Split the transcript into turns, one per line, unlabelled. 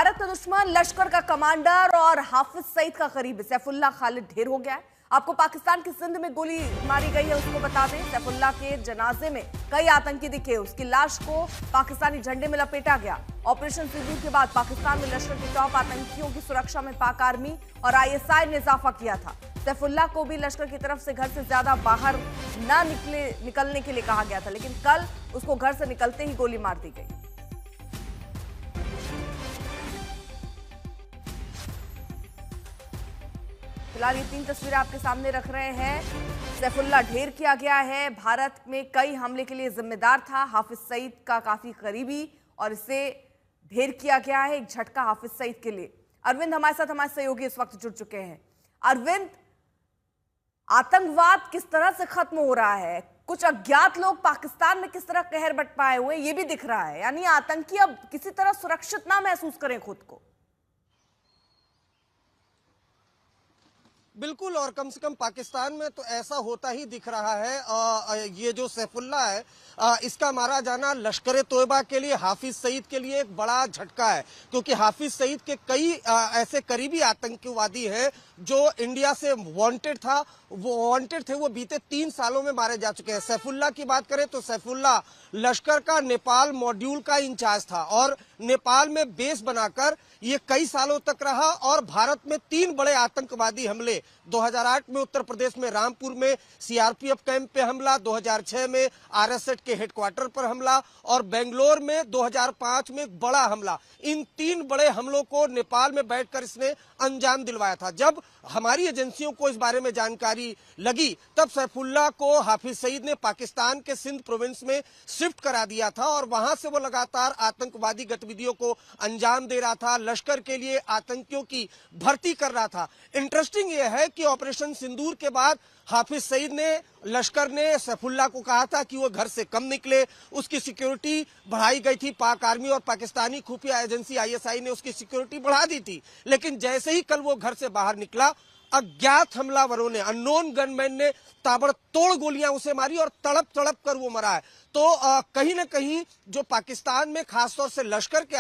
भारत का दुश्मन, लश्कर का कमांडर और हाफिज सईद का करीबी सैफुल्लाह खालिद ढेर हो गया है। आपको पाकिस्तान की सिंध में गोली मारी गई है, उसको बता दें। सैफुल्लाह के जनाजे में कई आतंकी दिखे, उसकी लाश को पाकिस्तानी झंडे में लपेटा गया। ऑपरेशन सिंदूर के बाद पाकिस्तान में लश्कर के टॉप आतंकियों की सुरक्षा में पाक आर्मी और ISI ने इजाफा किया था। सैफुल्लाह को भी लश्कर की तरफ से घर से ज्यादा बाहर निकलने के लिए कहा गया था, लेकिन कल उसको घर से निकलते ही गोली मार दी गई। फिलहाल ये 3 तस्वीरें आपके सामने रख रहे हैं। सैफुल्लाह ढेर किया गया है, भारत में कई हमले के लिए जिम्मेदार था, हाफिज सईद का काफी करीबी, और इसे ढेर किया गया है। एक झटका हाफिज सईद के लिए। अरविंद हमारे साथ, हमारे सहयोगी इस वक्त जुड़ चुके हैं। अरविंद, आतंकवाद किस तरह से खत्म हो रहा है? कुछ अज्ञात लोग पाकिस्तान में किस तरह कहर बट पाए हुए, ये भी दिख रहा है। यानी आतंकी अब किसी तरह सुरक्षित ना महसूस करें खुद को।
बिल्कुल, और कम से कम पाकिस्तान में तो ऐसा होता ही दिख रहा है। ये जो सैफुल्लाह है, इसका मारा जाना लश्कर तोयबा के लिए, हाफिज सईद के लिए एक बड़ा झटका है, क्योंकि हाफिज सईद के कई ऐसे करीबी आतंकवादी हैं जो इंडिया से वांटेड थे। वो बीते 3 सालों में मारे जा चुके हैं। सैफुल्लाह की बात करें तो सैफुल्लाह लश्कर का नेपाल मॉड्यूल का इंचार्ज था और नेपाल में बेस बनाकर ये कई सालों तक रहा, और भारत में 3 बड़े आतंकवादी हमले, 2008 में उत्तर प्रदेश में रामपुर में CRPF कैंप पे हमला, 2006 में RSS के हेडक्वार्टर पर हमला, और बेंगलोर में 2005 में एक बड़ा हमला। इन 3 बड़े हमलों को नेपाल में बैठकर इसने अंजाम दिलवाया था। जब हमारी एजेंसियों को इस बारे में जानकारी लगी, तब सैफुल्लाह को हाफिज सईद ने पाकिस्तान के सिंध प्रोविंस में शिफ्ट करा दिया था, और वहां से वो लगातार आतंकवादी गतिविधियों को अंजाम दे रहा था, लश्कर के लिए आतंकियों की भर्ती कर रहा था। इंटरेस्टिंग यह है कि ऑपरेशन सिंदूर के बाद हाफिज सईद ने, लश्कर ने सैफुल्लाह को कहा था कि वो घर से कम निकले, उसकी सिक्योरिटी बढ़ाई गई थी। पाक आर्मी और पाकिस्तानी खुफिया एजेंसी ISI ने उसकी सिक्योरिटी बढ़ा दी थी, लेकिन जैसे ही कल वो घर से बाहर निकला, अज्ञात हमलावरों ने, अननोन गनमैन ने ताबड़तोड़ गोलियां उसे मारी और तड़प तड़प कर वो मरा है। तो कहीं ना कहीं जो पाकिस्तान में खासतौर से लश्कर के